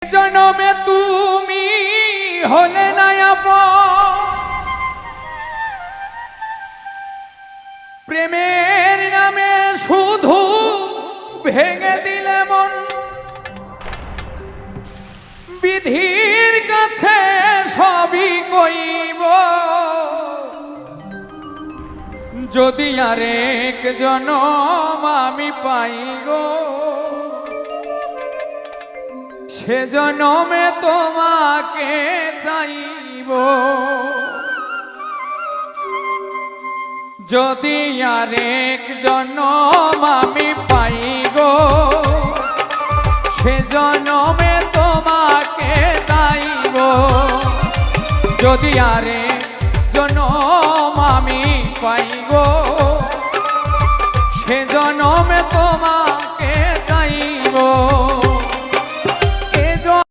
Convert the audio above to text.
জনমে তুমি হলে না আপন, প্রেমের নামে শুধু ভেঙে দিলে মন। বিধির কাছে সবই কইব, যদি আরেক জনম আমি পাই গো, সে জনমে তোমাকে চাইব। যদি আরেক জনম আমি পাই গো, সে জনমে তোমাকে চাইব। যদি আরেক জনম আমি পাই